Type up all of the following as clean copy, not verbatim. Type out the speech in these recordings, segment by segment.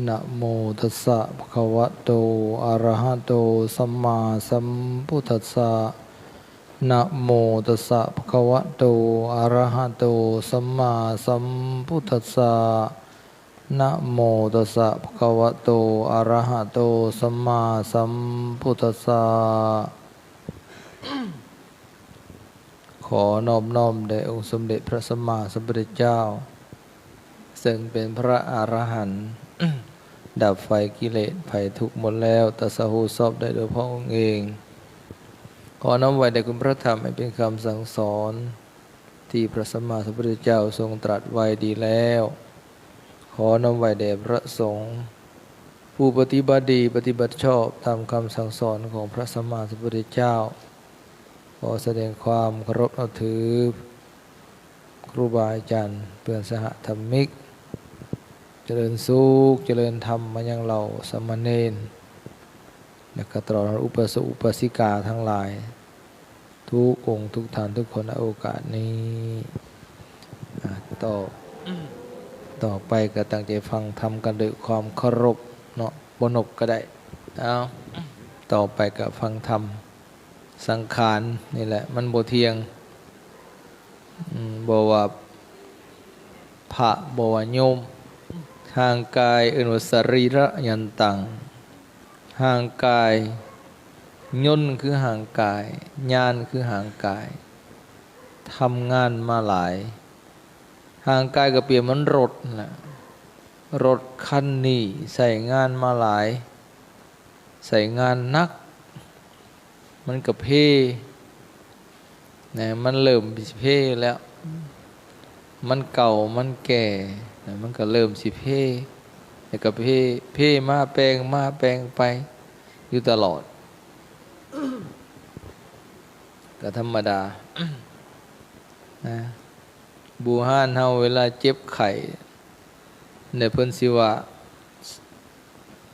นะโมตัสสะภะคะวะโตอะระหะโตสัมมาสัมพุทธัสสะนะโมตัสสะภะคะวะโตอะระหะโตสัมมาสัมพุทธัสสะนะโมตัสสะภะคะวะโตอะระหะโตสัมมาสัมพุทธัสสะขอนอบน้อมแด่องค์สมเด็จพระสัมมาสัมพุทธเจ้าซึ่งเป็นพระอรหันต์ ดับไฟกิเลสภัยทุกข์หมดแล้วตรัสรู้ชอบได้โดยพระองค์เอง ขอน้อมไว้แด่คุณพระธรรมให้เป็นคำสั่งสอนที่พระสัมมาสัมพุทธเจ้าทรงตรัสไว้ดีแล้ว ขอน้อมไว้แด่พระสงฆ์ผู้ปฏิบัติดีปฏิบัติชอบตามคำสั่งสอนของพระสัมมาสัมพุทธเจ้า ขอแสดงความเคารพนับถือครูบาอาจารย์เพื่อนสหธรรมิกเจริญสุขเจริญธรรมมายังเราสามเณรและก็ตลอดอุปสมบทอุปสิกาทั้งหลายทุกองค์ทุกท่านทุกคนในโอกาสนี้ต่อไปก็ตั้งใจฟังธรรมกันด้วยความเคารพเนาะบนบก็ได้เอาต่อไปก็ฟังธรรมสังขารนี่แหละมันบ่เที่ยงบ่ว่าพระบ่ว่าโยมห่างกายเอิ้นว่าสรีระยันตังห่างกายยนต์คือห่างกายญาณคือห่างกายทำงานมาหลายห่างกายก็เปรียบเหมือนรถนะรถคันนี้ใส่งานมาหลายใส่งานนักมันก็เพ่นะมันเริ่มสิเพ่แล้วมันเก่ามันแก่นะมันก็เริ่มสิเพ่แล้วก็เพ่มาแปลงมาแปลงไปอยู่ตลอดก็ธรรมดานะบูฮานเฮาเวลาเจ็บไข้ในเพิ่นสิว่า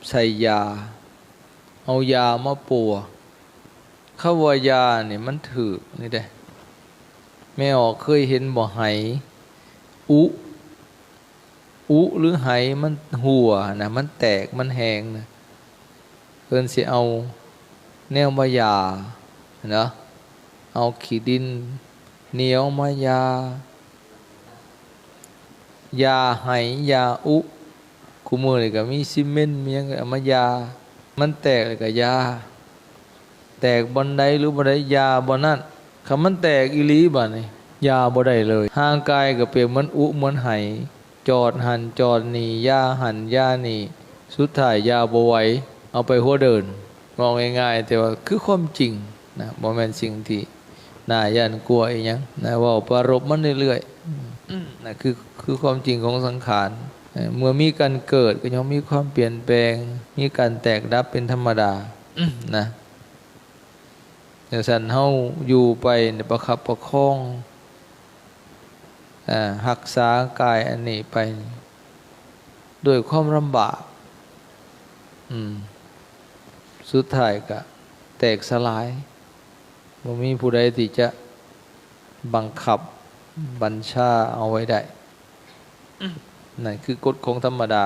ใส่ยาเอายามาปัวเขาว่ายาเนี่ยมันถูกนี่เด้แม่ออกเคยเห็นบ่ไหอุหรือไหมันหัวนะมันแตกมันแหงนะเพิ่นสิเอาแนวมายาเนาะเอาขี้ดินเหนียวมายายาไหยาอุคู่มือนี่ก็มีซีเมนต์มีหยังก็เอามายามันแตกแล้วก็ยาแตกบ่ใดหรือบ่ได้ยาบ่นั่นคันมันแตกอีหลีบัดนี้ยาบ่ได้เลยห่างกายก็เปรียบเหมือนอุเหมือนไหจอดหันจอดนี่ยาหันยานี่สุดท้ายยาบ่ไหวเอาไปหัวเดินมองง่ายๆแต่ว่าคือความจริงนะบ่แม่นสิ่งที่น่าย่านกลัวอีหยังนะเว้าปรารภมันเรื่อยๆนะคือความจริงของสังขารเมื่อมีการเกิดก็ย่อมมีความเปลี่ยนแปลงมีการแตกดับเป็นธรรมดานะอย่างฉันเฮาอยู่ไปประคับประคองรักษากายอันนี้ไปด้วยความลำบากสุดท้ายก็แตกสลายบ่มีผู้ใดที่จะบังคับบัญชาเอาไว้ได้นั่นคือกฎของธรรมดา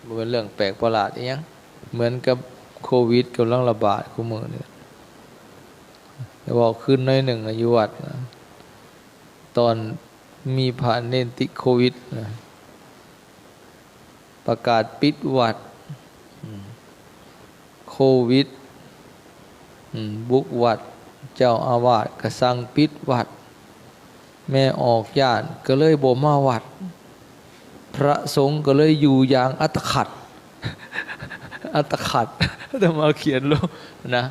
บ่เป็นเรื่องแปลกประหลาดอีหยังเหมือนกับโควิดกำลังระบาดคุมื้อนี้แต่ว่าขึ้นน้อยหนึ่งอยู่วัดนะตอนมีพระเนนติดโควิดนะประกาศปิดวัดโควิดบุกวัดเจ้าอาวาสก็สั่งปิดวัดแม่ออกญาติก็เลยบ่มาวัดพระสงฆ์ก็เลยอยู่อย่างอัตคัดแต่มาเขียนลงนะ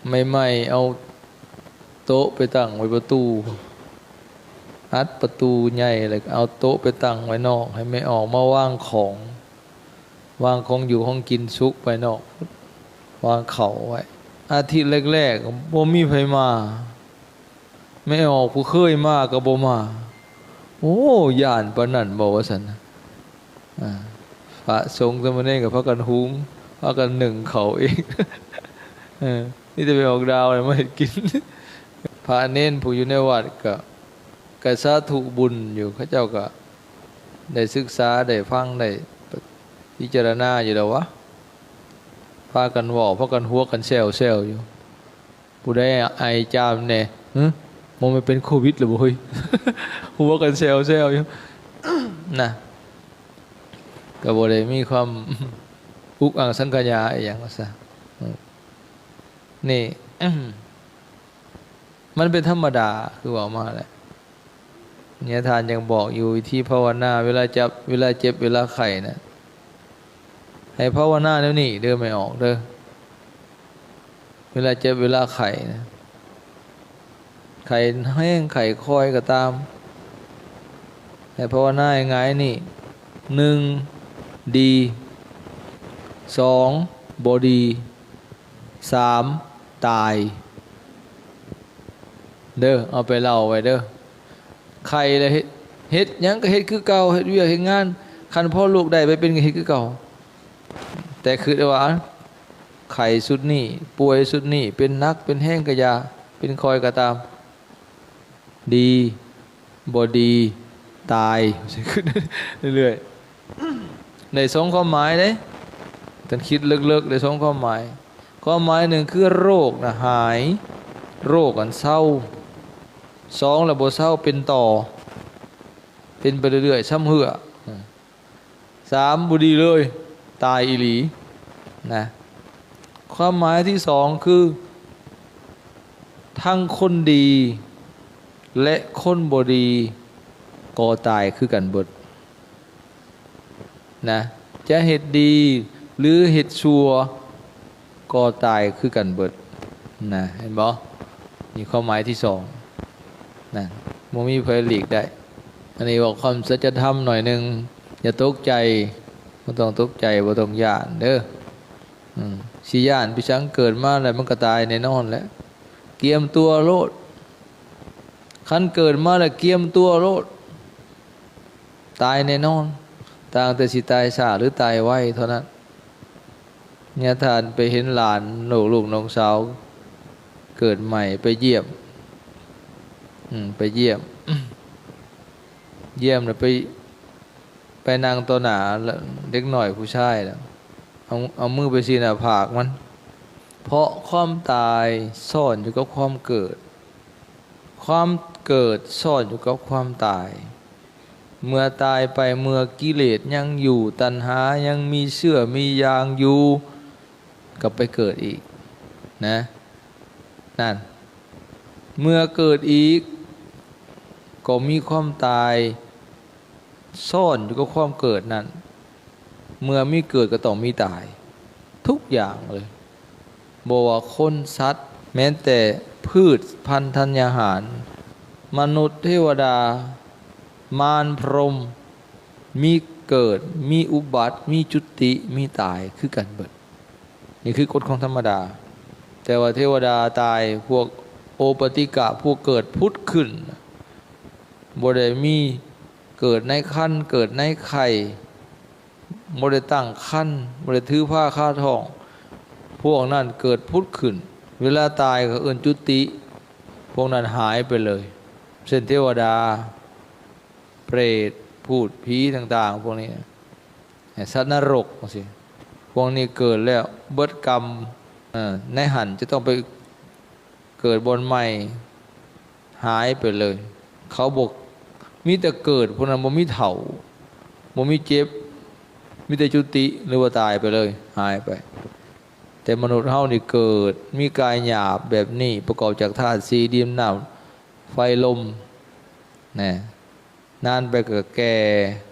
ไม่เอาโต๊ะไปตั้งไว้ประตูอัดประตูใหญ่เลยเอาโต๊ะไปตั้งไว้นอกให้ไม่ออกมาว่างของอยู่ห้องกินซุกไปนอกวางเขาไว้อาทิตย์แรกๆบ่มีไผมาไม่ออกผู้เคยมาก็บ่มาโอ้ย่านปานนั้นบ่ว่าซั่นพระสงฆ์สมณเณรก็พากันหุงพากันนึ่งเขาเองนี่จะไปออกดาวเลยมาเฮ็ดกินพระเนนผู้อยู่ในวัดก็สาธุบุญอยู่เขาเจ้าก็ ได้ศึกษาได้ฟังได้พิจารณาอยู่แล้ววะพากันว่าพากันหัวกันแซวอยู่ผู้ใดไอจามแน่มันไม่เป็นโควิดหรือบ่เฮ้ย หัวกันแซวอยู่ นะก็บ่ได้มีความ อุกอังสังกัญญาอย่างว่าซะนี่ มันเป็นธรรมดาคือว่ามาแหละเนี่ยทานยังบอกอยู่วิธีภาวนาเวลาจับเวลาเจ็บเวลาไข้นะให้ภาวนาแล้วนี่เด้อไม่ออกเด้อเวลาเจ็บเวลาไข้นะไข้แห้งไข้คอยก็ตามให้ภาวนายังไงนี่1ดี2บ่ดี3ตายเด้อเอาไปเล่าไว้เด้อใครเลยเฮ็ดหยังก็เฮ็ดคือเก่าเฮ็ดเวียกเฮ็ดงานคันพ่อลูกได้ไปเป็นก็เฮ็ดคือเก่าแต่คือว่าไข้สุดนี้ป่วยสุดนี้เป็นนักเป็นแห้งกะยาเป็นคอยก็ตามดีบ่ดีตายขึ้นเรื่อยๆใน2ความหมายเด้ท่านคิดลึกๆใน2ความหมายความหมายหนึ่งคือโรคนะหายโรคอันเศร้า2แล้วบ่เศร้าเป็นต่อเป็นไปเรื่อยๆซ้ำเหือ3บ่ดีเลยตายอีหลีนะความหมายที่2คือทั้งคนดีและคนบ่ดีก็ตายคือกันเบิดนะจะเฮ็ดดีหรือเฮ็ดชั่วก็ตายคือกันเบิดนะเห็นบ่นี่ความหมายที่2นะบ่มีไผหลีกได้อันนี้บอกความสัจธรรมหน่อยนึงอย่าตกใจบ่ต้องตกใจบ่ต้องย้านเด้อสิย้านพี่ช้างเกิดมาแล้วมันก็ตายแน่นอนแหละเตรียมตัวโลดคันเกิดมาแล้วเตรียมตัวโลดตายแน่นอนต่างแต่สิตายช้าหรือตายไวเท่านั้นเนี่ยทานไปเห็นหลานลูกน้องสาวเกิดใหม่ไปเยี่ยมไปเยี่ยมแล้วไปนั่งต่อหน้าเด็กหน่อยผู้ชายแล้วเอามือไปซีหน้าผากมันเพราะความตายซ่อนอยู่กับความเกิดความเกิดซ่อนอยู่กับความตายเมื่อตายไปเมื่อกิเลสยังอยู่ตัณหายังมีเชื่อมียางอยู่ก็ไปเกิดอีกนะนั่นเมื่อเกิดอีกก็มีความตายซ่อนอยู่กับความเกิดนั่นเมื่อมีเกิดก็ต้องมีตายทุกอย่างเลยบ่ว่าคนสัตว์แม้แต่พืชพันธุ์ธัญญาหารมนุษย์เทวดามารพรหมมีเกิดมีอุบัติมีจุติมีตายคือกันเบิดนี่คือกฎของธรรมดาแต่ว่าเทวดาตายพวกโอปติกะพวกเกิดพุทธขึ้นบ่ได้มีเกิดในคันเกิดในไข่บ่ได้ตั้งคันบ่ได้ถือผ้าคาดท้องพวกนั้นเกิดพุทธขึ้นเวลาตายก็เอิ้นจุติพวกนั้นหายไปเลยเช่นเทวดาเปรตพูดผีต่างๆพวกนี้สัตว์นรกสิพวกนี้เกิดแล้วเบิดกรรมในหันจะต้องไปเกิดบนใหม่หายไปเลยเขาบอกมีแต่เกิดพวกนั้นบ่มีเฒ่าบ่มีเจ็บมีแต่จุติหรือว่าตายไปเลยหายไปแต่มนุษย์เฮานี่เกิดมีกายหยาบแบบนี้ประกอบจากธาตุ4ดินน้ำไฟลมนะนานไปก็แก่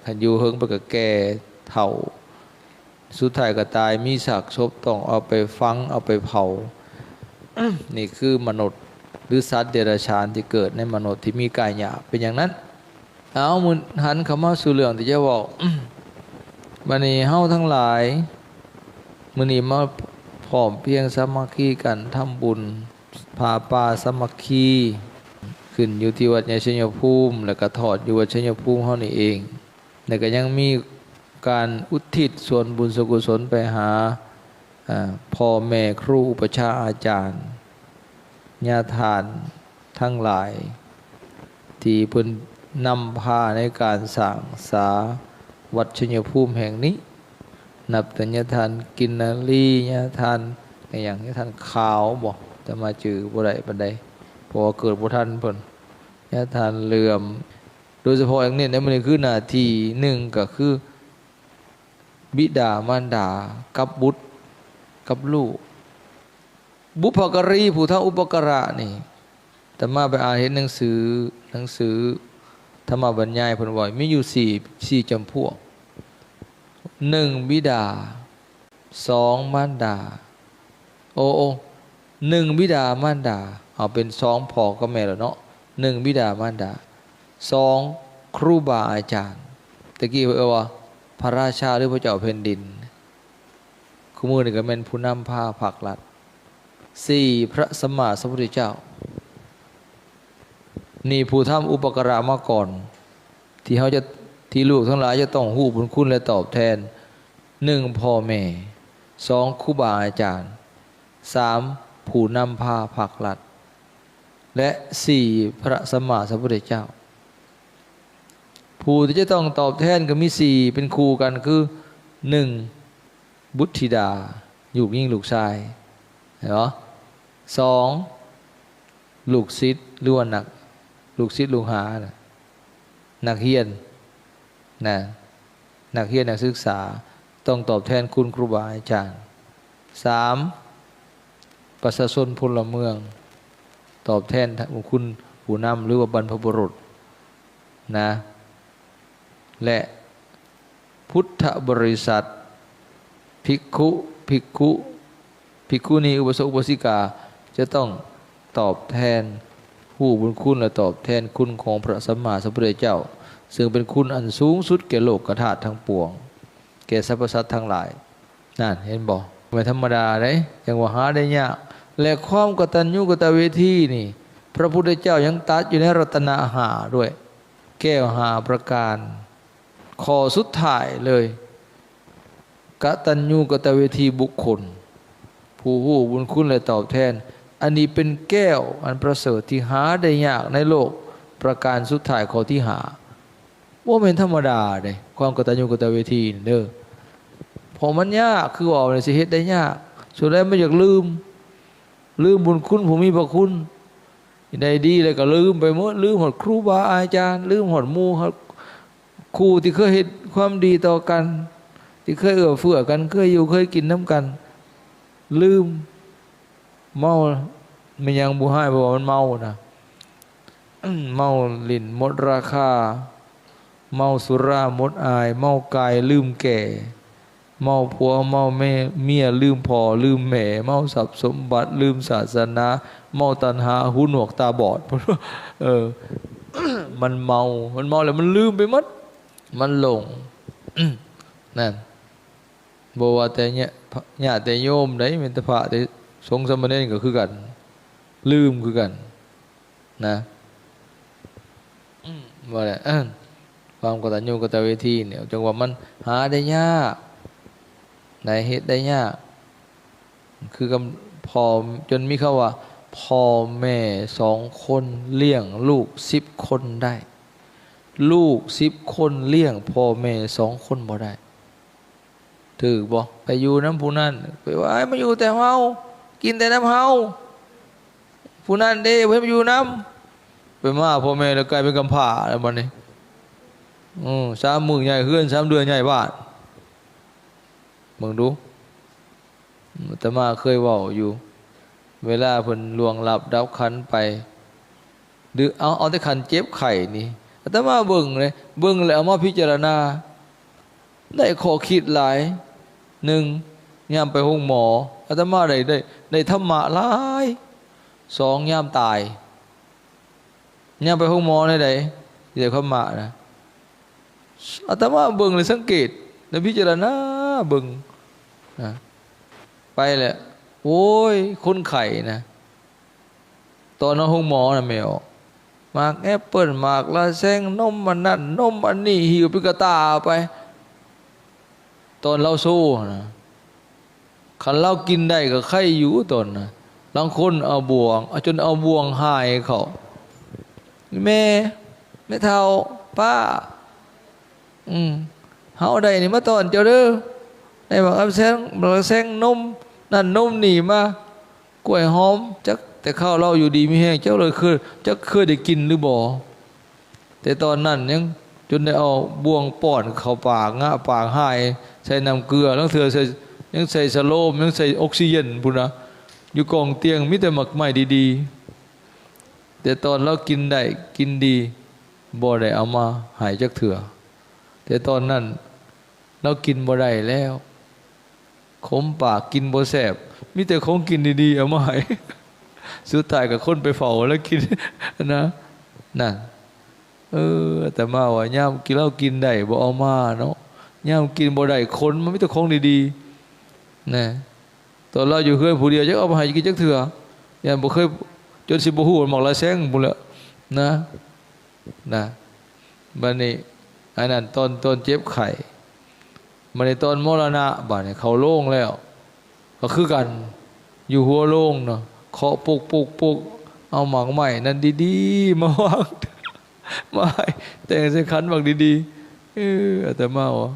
คันอยู่เฮิงไปก็แก่เฒ่าสุดท้ายก็ตายมีซากศพต้องเอาไปฝังเอาไปเผา นี่คือมนุษย์หรือสัตว์เดรัจฉานที่เกิดในมนุษย์ที่มีกายหยาบเป็นอย่างนั้นเอามุนหันเข้ามาสู่เรื่องที่จะบอก บัดนี้เฮาทั้งหลายมื้อนี้มาพร้อมเพียงสามัคคีกันทำบุญผาป่าสามัคคีขึ้นอยู่ที่วัดใหญ่ชัยภูมิแล้วก็ทอดอยู่วัดชัยภูมิเฮานี่เองแล้วก็ยังมีการอุทิศส่วนบุญส่วนกุศลไปหาพ่อแม่ครูอุปัชฌาย์อาจารย์ญาติทานทั้งหลายที่เพิ่น นำพาในการสร้างสาวัดชัยภูมิแห่งนี้นับแต่ญาทานกินนารีญาทานอย่างญาทานขาวบอกจะมาจือบ่ได้บันไดเพราะว่าเกิดบ่ทันเพิ่นญาทานเหลื่อมโดยเฉพาะอย่างนี้เนี่ยมันคือหน้าที่หนึ่งก็คือบิดามารดากับบุตรกับลูกบุพการีผู้ทำอุปการะนี่แต่มาไปอ่านเห็นหนังสือธรรมบรรยายเพิ่นว่ามีอยู่สี่จำพวกหนึ่งบิดาสองมารดาหนึ่งบิดามารดาเอาเป็นสองพ่อกับแม่แล้วเนาะหนึ่งบิดามารดาสองครูบาอาจารย์ตะกี้ว่าพระราชาหรือพระเจ้าแผ่นดินคู่มือนี่ก็เป็นผู้นำพาผลักลัดสี่พระสัมมาสัมพุทธเจ้านี่ผู้ทำอุปการะมาก่อนที่ลูกทั้งหลายจะต้องฮู้บุญคุณและตอบแทนหนึ่งพ่อแม่สองครูบาอาจารย์สามผู้นำพาผลักลัดและสี่พระสัมมาสัมพุทธเจ้าผู้ที่จะต้องตอบแทนก็มีสี่เป็นครูกันคือหนึ่งบุตรธิดาลูกยิ่งลูกชายเหรอสองลูกศิษย์หรือว่าลูกศิษย์ลูกหานักเรียนนักเรียนนักศึกษาต้องตอบแทนคุณครูบาอาจารย์สามประชาชนพลเมืองตอบแทนคุณผู้นำหรือว่าบรรพบุรุษนะและพุทธบริษัทภิกขุณีอุปสมบทอุปสิกาจะต้องตอบแทนผู้บุญคุณและตอบแทนคุณของพระสัมมาสัมพุทธเจ้าซึ่งเป็นคุณอันสูงสุดแก่โลกธาตุทั้งปวงแก่สรรพสัตว์ทั้งหลายนั่นเห็นบอกไม่ธรรมดาเลยอย่างว่าหาได้ยากและความกตัญญูกตเวทีนี่พระพุทธเจ้ายังตัดอยู่ในรัตนะหาด้วยแก้วหาประการข้อสุดท้ายเลยกตัญญูกตเวทีบุคคลผู้บุญคุณและตอบแทนอันนี้เป็นแก้วอันประเสริฐที่หาได้ยากในโลกประการสุดท้ายข้อที่หาว่าเป็นธรรมดาเลยความกตัญญูกตเวทีเด้อพอมันยากคือว่าในสิเหตุได้ยากสุดท้ายไม่อยากลืมบุญคุณผู้มีพระคุณได้ดีเลยก็ลืมไปหมดลืมหมดครูบาอาจารย์ลืมหมดหมู่ครูที่เคยเห็นความดีต่อกันที่เคยเอื้อเฟื้อกันเคยอยู่เคยกินน้ำกันลืมเมาไม่ยังบุให้เพราะว่ามันเมานะเมาลิ้นหมดราคาเมาสุราหมดอายเมากายลืมแก่เมาผัวเมาแม่เมียลืมพ่อลืมแม่เมาทรัพย์สมบัติลืมศาสนาเมาตัณหาหูหนวกตาบอดมันเมาแล้วมันลืมไปหมดมันหลงนั่นบอกว่าแต่เนี่ยญาติแต่โยมได้เป็นตะพะแต่สงฆ์สมณเณรก็คือกันลืมคือกันนะว่าแหละความกตัญญูกตเวทีเนี่ยจังว่ามันหาได้ยากในเหตุได้ยากคือกำพอจนมีคำว่าพ่อแม่2 คนเลี้ยงลูก10 คนได้ลูก10 คนเลี้ยงพ่อแม่2 คนบ่ได้ถือบ่ไปอยู่น้ำผู้นั้นไปว่ามาอยู่แต่เฮากินแต่น้ำเฮาผู้นั้นเด้เพิ่นมาอยู่น้ำไปมาพ่อแม่แล้วกลายเป็นกำพร้าแล้วบัดนี้3 มื้อใหญ่เฮือน3 เดือนใหญ่บ้านมึงดูอาตมาเคยเว้าอยู่เวลาเพิ่นล่วงลับดับขันไปหรือเอาแต่ขันเจ็บไข้นี่อาตมาเบิ่งเลยเบิ่งแล้วเอามาพิจารณาได้ข้อคิดหลาย1ยามไปห้องหมออาตมาได้ธรรมะหลาย2ยามตายยามไปห้องหมอได้เดี๋ยวธรรมะนะอาตมาเบิ่งเลยสังเกตแล้วพิจารณาเบิ่งนะไปแหละโอ้ยคนไข้นะตอนนั้นห้องหมอนะแมวมากแอปเปิ้ลมากลาแซงนมมันนั่นนมอันนี้หิวปิกตาไปตอนเราสู้นะคันเรากินได้ก็ไข่อยู่ตอนนะบางคนเอาบ่วงจนเอาบ่วงหายเขาแม่ ไม่เท่าป้าเฮาได้นี่มาตอนเจ้าเด้อได้บักอับแซงบักแซงนมนั่นนมนี่มากล้วยหอมจักแต่ข้าวเราอยู่ดีมีแห้งเจ้าเลยเคยได้กินหรือบ่แต่ตอนนั้นยังจนได้เอาบ่วงป้อนเข้าปากงะปากหายใส่น้ำเกลือแล้วเธอใส่ยังใส่สโลมยังใส่ออกซิเจนพุ่นนะอยู่กองเตียงมีแต่หมักใหม่ดีๆแต่ตอนเรากินได้กินดีบ่ได้เอามาหายจักเถื่อแต่ตอนนั้นเรากินบ่ได้แล้วขมปากกินบ่แซ่บมีแต่ของกินดีๆเอามาให้สุดท้ายกับคนไปเฝ้าแล้วกินนะนั่นแต่มาว่าย่ามกินเหล้ากินได้บ่เอามาเนาะย่ามกินบ่ได้คนมันมีแต่ของดีๆนะตอนเราอยู่เฮือนผู้เดียวจักเอามาให้กินจักเถื่อย่าบ่เคยจนสิบ่ฮู้หมอกละแซงพุ่นละนะบัดนี้อันนั้นตอนเจ็บไข้บัดนี้ตอนมรณะบัดนี้เขาโล่งแล้วก็คือกันอยู่หัวโล่งเนาะเคาะปุกเอาหมากใหม่นั่นดีๆมาวางมาแต่งใส่ขันบักดีๆแต่มาว่า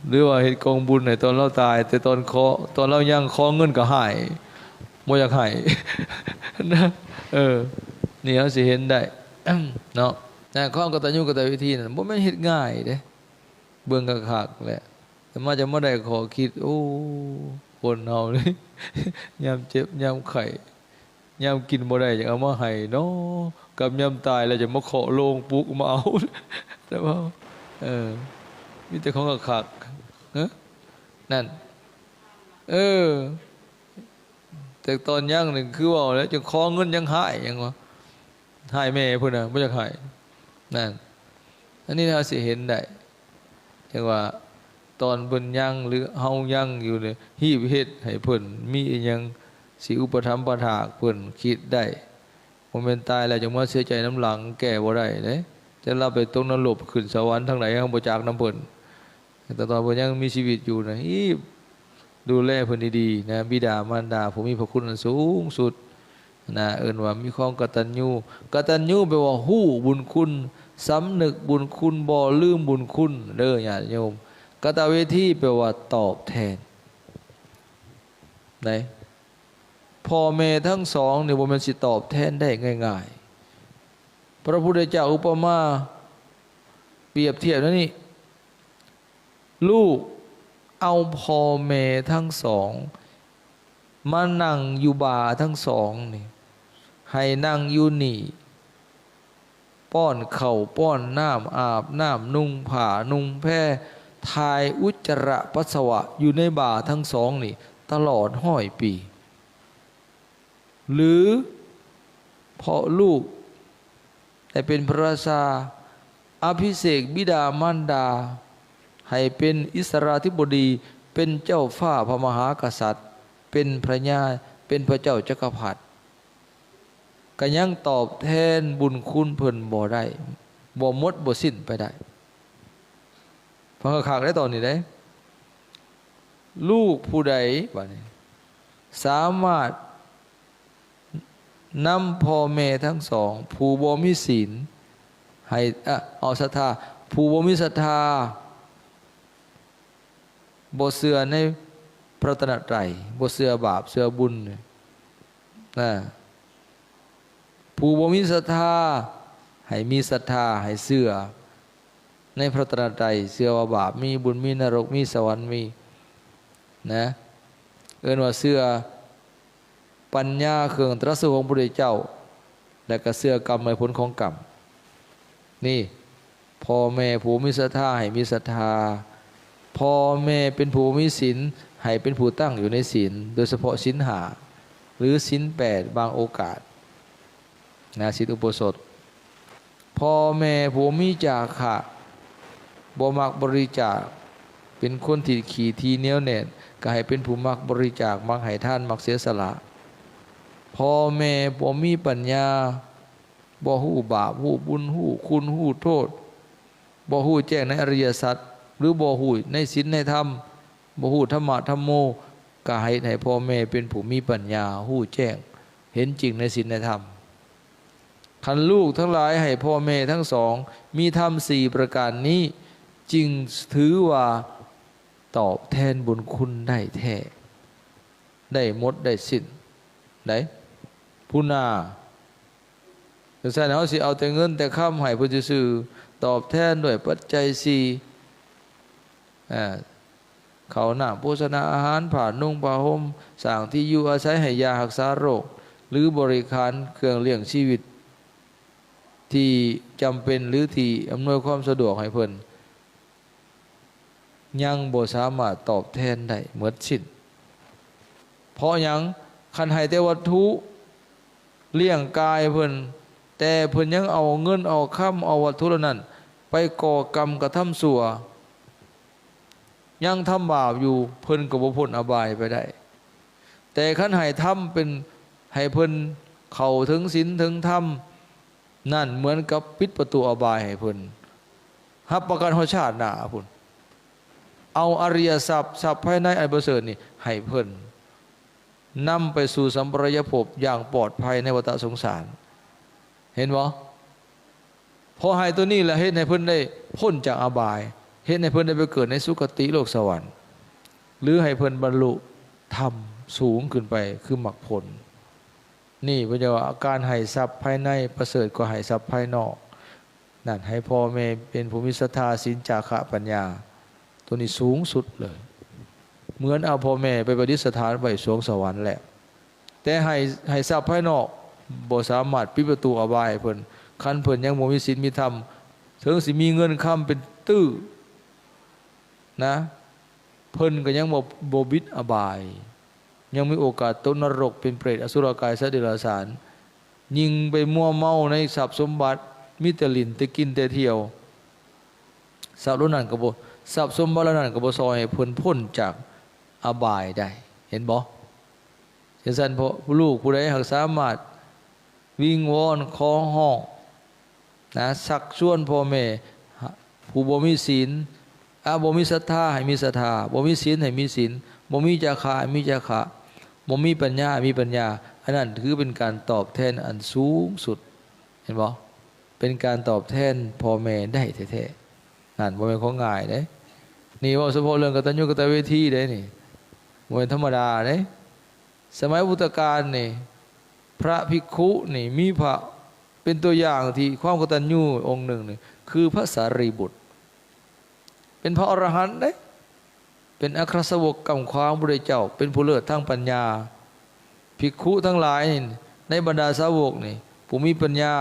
หรือว่าเฮ็ดกองบุญในตอนเราตายแต่ตอนเรายังขอเงินก็หายบ่อยากหายนะนี่เฮาสิเห็นได้เนาะแต่ความกตัญญูกตเวทีนั่นบ่แม่นเฮ็ดง่ายเด้เบิ่งคักๆแหละแต่มาจะบ่ได้ขอคิดโอ้คนเฮานี่ยามเจ็บยามไข้ยามกินบ่ได้จะเอามาให้เนาะกับยามตายแล้วจะมาเคาะโลงปลุกมาเอาแต่ว่ามีแต่ของคักๆนั่นแต่ตอนย่างนึงคือว่าแล้วจะขอเงินยังหายยังวะหายแม่พุ่นน่ะบ่อยากหายนั่นอันนี้เราสิเห็นได้จังว่าตอนเพิ่นยังหรือเฮายังอยู่เนี่ยฮีบเฮ็ดให้เพิ่นมีอีหยังสิอุปถัมภ์ประทานเพิ่นคิดได้บ่แม่นตายแล้วจังมาเสียใจน้ำหลังแก้บ่ได้เด้จะรับไปตกนรกขึ้นสวรรค์ทางไหนเฮาบ่จักนำเพิ่นแต่ตอนเพิ่นยังมีชีวิตอยู่นะฮีบดูแลเพิ่นดีๆนะบิดามารดาผู้มีพระคุณอันสูงสุดนะเอิ้นว่ามีความกตัญญูแปลว่าฮู้บุญคุณสำนึกบุญคุณบ่ลืมบุญคุณเด้อญาติโยมกตเวทีแปลว่าตอบแทนไหนพ่อแม่ทั้งสองเนี่ยบ่แม่นสิตอบแทนได้ง่ายๆพระพุทธเจ้าอุปมาเปรียบเทียบนี่ลูกเอาพ่อแม่ทั้งสองมานั่งอยู่บ่าทั้งสองนี่ให้นั่งอยู่นี่ป้อนข้าวป้อนน้ำอาบน้ำนุ่งผ้านุ่งแพรทายอุจจาระปัสสาวะอยู่ในบ่าทั้งสองนี่ตลอด100 ปีหรือเพราะลูกได้เป็นพระราชาอภิเษกบิดามารดาให้เป็นอิสราธิบดีเป็นเจ้าฟ้าพระมหากษัตริย์เป็นพระญาเป็นพระเจ้าจักรพรรดิก็ยังตอบแทนบุญคุณเพิ่นบ่ได้บ่หมดบ่สิ้นไปได้ฟังคักๆได้ตอนนี้ได้ลูกผู้ใดบัดนี้สามารถนำพ่อแม่ทั้งสองผู้บ่มีศีลให้เอาศรัทธาผู้บ่มีศรัทธาบ่เชื่อในพระรัตนตรัยบ่เชื่อบาปเชื่อบุญนะผู้บ่มีศรัทธาให้มีศรัทธาให้เชื่อในพระรัตนตรัยเชื่อว่าบาปมีบุญมีนรกมีสวรรค์มีนะเอิ้นว่าเชื่อปัญญาเครื่องตรัสรู้ของพระพุทธเจ้าและก็เชื่อกรรมในผลของกรรมนี่พ่อแม่ผู้มีศรัทธาให้มีศรัทธาพ่อแม่เป็นผู้มีศีลให้เป็นผู้ตั้งอยู่ในศีลโดยเฉพาะศีล5หรือศีล8บางโอกาสนะศีลอุโบสถพ่อแม่ผู้มีจาคะบ่มักบริจาคเป็นคนที่ขี้ทีเหนียวแน่นก็ให้เป็นผู้มักบริจาคมักให้ทานมักเสียสละพ่อแม่บ่มีปัญญาบ่ฮู้บาปฮู้บุญฮู้คุณฮู้โทษบ่ฮู้แจ้งในอริยสัจหรือบ่ฮู้ในศีลในธรรมบ่ฮู้ธรรมะธรรมโมก็ให้พ่อแม่เป็นผู้มีปัญญาฮู้แจ้งเห็นจริงในศีลในธรรม ขันลูกทั้งหลายให้พ่อแม่ทั้งสองมีธรรมสี่ประการนี้จึงถือว่าตอบแทนบุญคุณได้แท้ได้หมดได้สิ้นได้ผู้นาแต่แสดงว่าสิเอาแต่เงินแต่ข้ามให้เพื่อจะซื้อตอบแทนด้วยปัจจัยสี่เขาหน้าโภชนาอาหารผ่านนุ่งผ้าห่มสร้างที่อยู่อาศัยให้ยารักษาโรคหรือบริการเครื่องเลี้ยงชีวิตที่จำเป็นหรือที่อำนวยความสะดวกให้เพิ่นยังบ่สามารถตอบแทนได้หมดสิ้นเพราะยังคันให้แต่วัตถุเลี้ยงกายเพิ่นแต่เพิ่นยังเอาเงินเอาค่ำเอาวัตถุนั้นไปก่อกรรมกระทำชั่วยังทำบาปอยู่เพิ่นก็บ่พ้นอบายไปได้แต่คันให้ทำเป็นให้เพิ่นเข้าถึงศีลถึงธรรมนั่นเหมือนกับปิดประตูอบายให้เพิ่นรับประกันชาติหน้าพุ่นเอาอริยทรัพย์ภายในอันประเสริฐนี่ให้เพิ่นนำไปสู่สัมปรายภพอย่างปลอดภัยในวัฏสงสารเห็นบ่พอให้ตัวนี้แหละเฮ็ดให้เพิ่นได้พ้นจากอบายเฮ็ดให้เพิ่นได้ไปเกิดในสุคติโลกสวรรค์หรือให้เพิ่นบรรลุธรรมสูงขึ้นไปคือมรรคผลนี่พระเจ้าอาการให้ทรัพย์ภายในประเสริฐกว่าให้ทรัพย์ภายนอกนั่นให้พ่อแม่เป็นภูมิศรัทธาศีลจาคะปัญญาตัวนี้สูงสุดเลยเหมือนเอาพ่อแม่ไปประดิษฐานไว้สวงสวรรค์แหละแต่ให้ทรัพย์ภายนอกบ่สามารถปิดประตูอบายเพิ่นคันเพิ่นยังบ่มีศีลมีธรรมถึงสิมีเงินค้ำเป็นตื้อนะเพิ่นก็ยังบ่บิดอบายยังมีโอกาสตกนรกเป็นเปรตอสุรกายสัตว์เดรัจฉานยิงไปมั่วเมาในทรัพย์สมบัติมีแต่ลิ้นแต่กินแต่เที่ยวทรัพย์นั้นก็บ่ทรัพย์สมบัตินั้นก็บ่ซอยให้เพิ่นพ้นจากอบายได้เห็นบ่ฉะนั้นพอลูกผู้ใดหากสามารถวิงวอนขอห้องนะสักชวนพ่อแม่ผู้บ่มีศีลบ่มีศรัทธาให้มีศรัทธาบ่มีศีลให้มีศีลบ่มีจาคะให้มีจาคะบ่มีปัญญามีปัญญาอันนั้นถือเป็นการตอบแทนอันสูงสุดเห็นบ่เป็นการตอบแทนพ่อแม่ได้แท้ๆนั่นบ่แม่นของง่ายเด้นี่ว่าเฉพาะเรื่องกตัญญูกตเวทีเด้นี่บ่แม่นธรรมดาเด้สมัยพุทธกาลนี่พระภิกขุนี่มีพระเป็นตัวอย่างที่ความกตัญญูองค์หนึ่งนี่คือพระสารีบุตรเป็นพระอรหันต์เด้เป็นอัครสาวกกำความพระพุทธเจ้าเป็นผู้เลิศทางปัญญาภิกขุทั้งหลายในบรรดาสาวกนี่ผู้มีปัญญา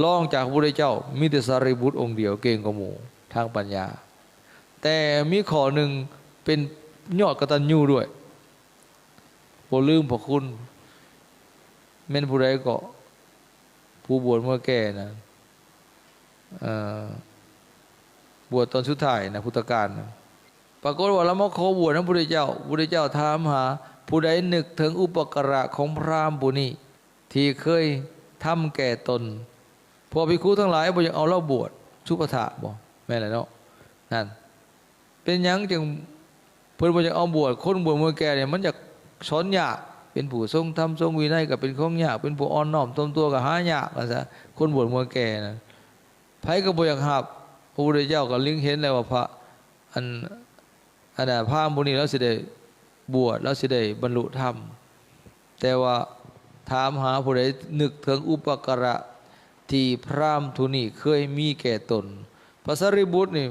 ล่องจากพระพุทธเจ้ามีแต่สารีบุตรองค์เดียวเก่งกว่าหมู่ทางปัญญาแต่มีข้อหนึ่งเป็นยอดกตัญญูด้วยบ่ลืมพระคุณแม่นผู้ใดก็ผู้บวชเมื่อแก่นะบวชตอนสุดท้ายนะพุทธกาลนะปรากฏว่าเรามาขอบวชพระพุทธเจ้าถามหาผู้ใดนึกถึงอุปการะของพราหมณ์ผู้นี้ที่เคยทำแก่ตนพอภิกขุทั้งหลายบ่อยากเอาเราบวชสุปถะบ่แม่นแหละเนาะนั่นเป็นหยังจึงเพิ่นบ่อยากเอาบวชคนบวชเมื่อแก่เนี่ยมันอยากสอนยากเป็นผู้ทรงธรรมทรงวินัยก็เป็นของยากเป็นผู้อ่อนน้อมถ่อมตัวก็หายากว่าซะคนบวชเมื่อแก่นะไผก็บ่อยากรับพระพุทธเจ้าก็ลิงเห็นแล้วว่าพระอันน่ะพราหมณ์ผู้นี้แล้วสิได้บวชแล้วสิได้บรรลุธรรมแต่ว่าถามหาผู้ใดนึกถึงอุปการะที่พราหมณ์ผู้นี้เคยมีแก่ตนพระสารีบุตรนี่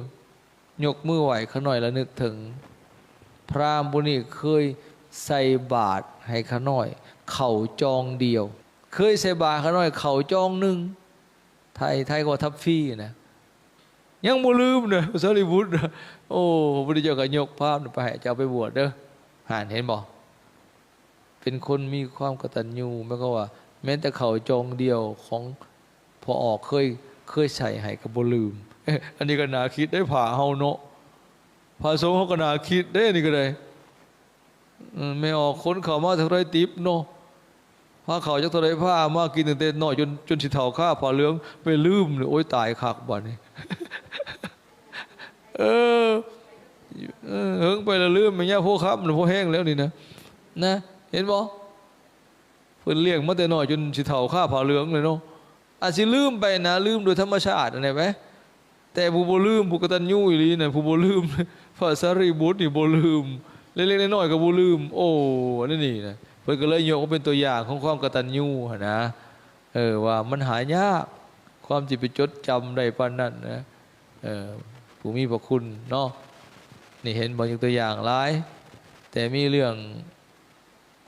ยกมือไหวขาน้อยแล้วนึกถึงพราหมณ์ผู้นี้เคยใส่บาตรให้ขาน้อยเข่าจองเดียวเคยใส่บาตรขาน้อยเข่าจองหนึ่งไทยก็ทับฟี่นะยังบ่ลืมเด้อพระสารีบุตรโอ้พระพุทธเจ้าก็ยกภาพไปให้เจ้าไปบวชเด้อเห็นบ่เป็นคนมีความกตัญญูแม้ก็ว่าแม้แต่เข่าจองเดียวของพอออกเคยใส่ให้ก็บ่ลืมอันนี้ก็น่าคิดได้ผ่าเฮาเนาะพระสงฆ์เฮาก็น่าคิดได้นี่ก็ได้ไม่ออกคนเข้ามาเท่าไรติ๊บเนาะพาเขาจากเท่าไรผ้ามากินตั้งแต่น้อยจนสิเฒ่าข้าผ้าเหลืองไปลืมโอ๊ยตายคักบ่นี่เฮิงไปแล้วลืมมันยาพวกครับมันพวกแห้งแล้วนี่นะเห็นบ่เพิ่นเลี้ยงมาแต่น้อยจนสิเฒ่าข้าผ้าเหลืองเลยเนาะ อาจสิลืมไปนะลืมโดยธรรมชาติอะไรไหมแต่ผู้บ่ลืมผู้กตัญญูอีหลีน่ะผู้บ่ลืมพระสารีบุตรนี่บ่ลืมเล็กๆน้อยๆก็บ่ลืมโอ้นั่นนี่นะเพิ่นก็เลยยกเป็นตัวอย่างของความกตัญญูหั่นนะว่ามันหายากความสิไปจดจำได้ปานนั้นนะผู้มีพระคุณเนาะนี่เห็นบ่ยกตัวอย่างหลายแต่มีเรื่อง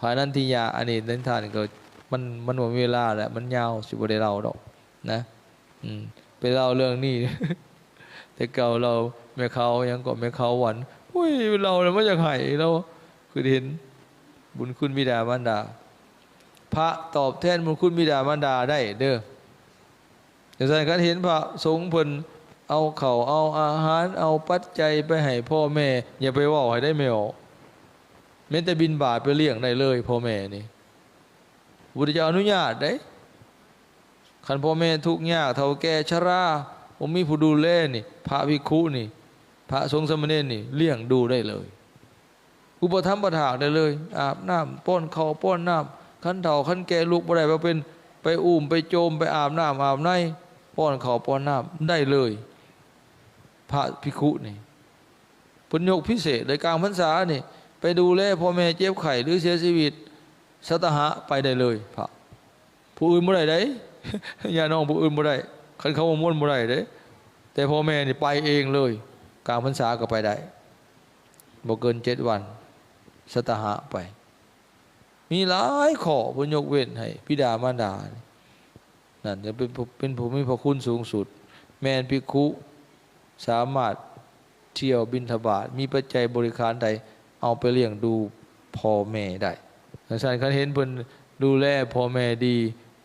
ภายนันทิยาอันนี้เน้นทานก็มันหมดเวลาแล้วมันยาวสิบ่ได้เล่าดอกนะไปเล่าเรื่องนี้ แต่เก่าเราแม่เขายังก็แม่เขาหวันอุ้ยเราแล้วมันจะไห้เราคือเห็นบุญคุณบิดามารดาพระตอบแทนบุญคุณบิดามารดาได้เด้อเดี๋ยวสันกันเห็นพระสงฆ์เพิ่นเอาข้าวเอาอาหารเอาปัจจัยไปให้พ่อแม่อย่าไปว่าให้ได้ไม่ออกแม้แต่บิณฑบาตไปเลี้ยงได้เลยพ่อแม่นี่พุทธเจ้าอนุญาตได้คันพ่อแม่ทุกข์ยากเฒ่าแก่ชราผมมีผู้ดูแลนี่พระภิกขุนี่พระสงฆ์สามเณรนี่เลี้ยงดูได้เลยอุปถัมภ์ประถากได้เลยอาบน้ำป้อนข้าวป้อนน้ำคันเฒ่าคันแก่ลูกบ่ได้ว่าเป็นไปอุ้มไปโจมไปอาบน้ำอาบในป้อนข้าวป้อนน้ำได้เลยพระภิกขุนี่ปุญญกพิเศษในกลางพรรษานี่ไปดูแลพ่อแม่เจ็บไข้หรือเสียชีวิตสัตหะไปได้เลยพระผู้อื่นบ่ได้ได้ญาติน้องผู้อื่นบ่ได้คันเขาม่วนบ่ได้เด้แต่พ่อแม่นี่ไปเองเลยกลางพรรษาก็ไปได้บ่เกิน7 วันสัตหะไปมีหลายข้อเพิ่นยกเว้นให้บิดามารดานั่นจะเป็นผู้มีพระคุณสูงสุดแม่นภิกขุสามารถเที่ยวบิณฑบาตมีปัจจัยบริการใดเอาไปเลี้ยงดูพ่อแม่ได้ฉะนั้นคันเห็นเพิ่นดูแลพ่อแม่ดี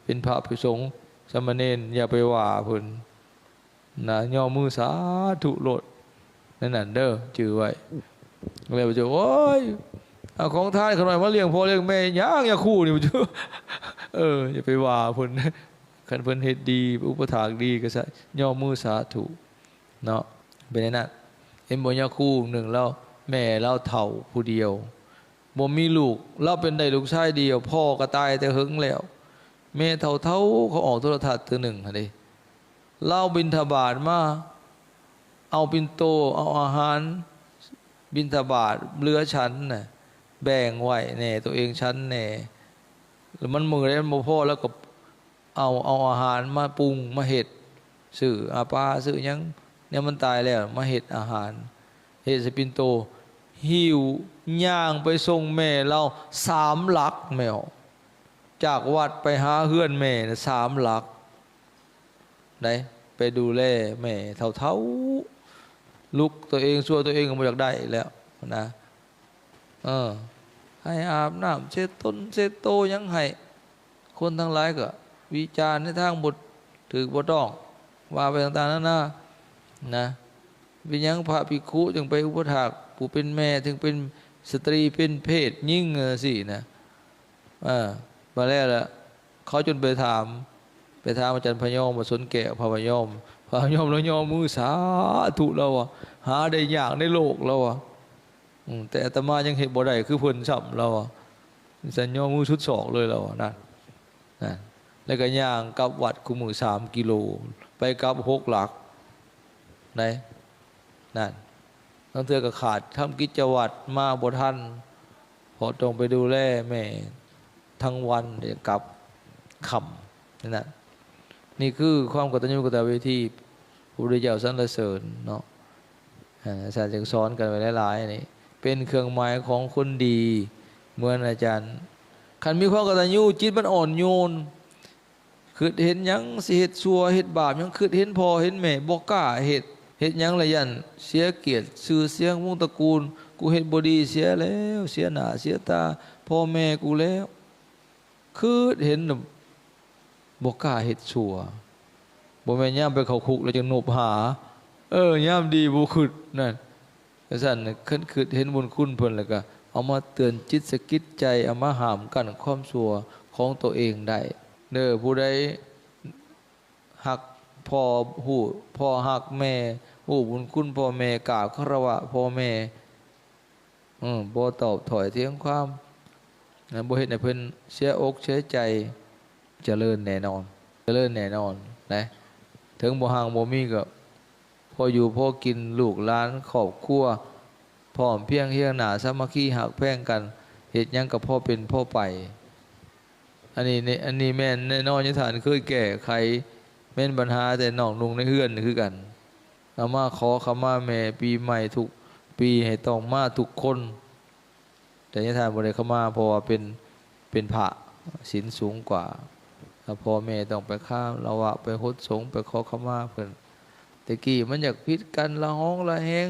เป็นพระภิกษุสงฆ์สามเณรอย่าไปว่าเพิ่นนะย่อมือสาธุโลดนั่นน่ะเด้อจื่อไว้เลยบ่จะโอ้ยเอาของทานขน่อยมาเลี้ยงพ่อเลี้ยงแม่ย่างอย่าคู่นี่บ่จะอย่าไปว่าเพิ่นคันเพิ่นเฮ็ดดีอุปถากดีก็ซะย่อมือสาธุเนาะเป็นนั่นเห็นบ่ย่าคู่หนึ่งแล้วแม่เราเฒ่าผู้เดียวบ่มีลูกเราเป็นได้ลูกชายเดียวพ่อก็ตายแต่หึงแล้วแม่เฒ่าเขาออกโทรทัศน์ตัวหนึ่งหั่นดิเล่าบิณฑบาตมาเอาปิ่นโตเอาอาหารบิณฑบาตเหลือชั้นน่ะแบ่งไว้แน่ตัวเองชั้นแน่แล้วมันมือได้บ่พอแล้วก็เอาอาหารมาปรุงมาเฮ็ดซื้ออาปาซื้อหยังเนี่ยมันตายแล้วมาเฮ็ดอาหารเฮ็ดใส่ปิ่นโตหิวย่างไปส่งแม่เรา3 ลักแม่จากวัดไปหาเฮือนแม่3 ลักได้ไปดูแลแม่เฒ่าลุกตัวเองชั่วตัวเองก็บ่อยากได้แล้วนะให้อาบน้ำเช็ดต้นเช็ดโตยังให้คนทั้งหลายก็วิจารณ์ในทางบทถือบ่ต้องว่าไปต่างๆนะเป็นยังพระภิกขุจึงไปอุปถากผู้เป็นแม่ถึงเป็นสตรีเป็นเพศยิ่งสินะมาแล้วล่ะเขาจนไปถามอาจารย์พยอมมาสนแก่พระพยอมแล้วยอมมือสาธุเราหาได้ยากในโลกเราแต่อาตมายังเห็นบ่ได้คือเพิ่นซ้ำเราสัญญามือชุด2เลยเรานั่นแล้วก็ย่างกลับวัดคู่มือ3 กิโลไปกลับ6 หลักไหนนั่นต้องเทื่อก็ขาดทำกิจวัตรมาบ่ทันพอต้องไปดูแลแม่ทั้งวันเดี๋ยวกลับค่ำนั่นนี่คือความกตัญญูกตเวทีพระพุทธเจ้าสรรเสริญเนาะอาจารย์จึงสอนกันไว้หลายๆนี่เป็นเครื่องหมายของคนดีเหมือนอาจารย์คันมีความกตัญญูจิตมันอ่อนโยนคือเห็นหยังสิเฮ็ดชั่วเฮ็ดบาปยังคือเห็นพ่อเห็นแม่บ่กล้าเฮ็ดหยังละยันเสียเกียรติชื่อเสียงวงตระกูลกูเฮ็ดบ่ดีเสียแล้วเสียหน้าเสียตาพ่อแม่กูแล้วคือเห็นบ่กล้าเฮ็ดชั่วบ่แม่นยามไปเข้าคุกแล้วจึงนบหายามดีบ่คิดนั่นจังซั่นคันคิดเห็นบุญคุณเพิ่นแล้วก็เอามาเตือนจิตสะกิดใจเอามาห้ามกั้นความชั่วของตัวเองได้เด้อผู้ใดฮักพ่อฮู้พ่อฮักแม่ฮู้บุญคุณพ่อแม่กราบคารวะพ่อแม่บ่ตอบถอยเถียงความบ่เฮ็ดให้เพิ่นเสียอกเสียใจเจริญแน่นอน ริญแน่นอนนะถึงบ่ห่างบ่มีก็พออยู่พอกินลูกหลานครอบครัวพร้อมเพรียงเฮียงหน้าสามัคคีหักแพงกันเฮ็ดหยังก็พอเป็นพอไปอันนี้แม่นแน่นอนยฐานเคยแก้ไขแม่นปัญหาแต่น้องนุ่งในเฮือนคือกันอามาขอขมาแม่ปีใหม่ทุกปีให้ต้องมาทุกคนแต่ยฐานบ่ได้ขมาเพราะว่าเป็นพระศีลสูงกว่าถ้าพ่อแม่ต้องไปข้ามละวะไปฮดสงฆ์ไปขอขมาเพิ่นแต่กี้มันอยากพิดกันละห้องละแหง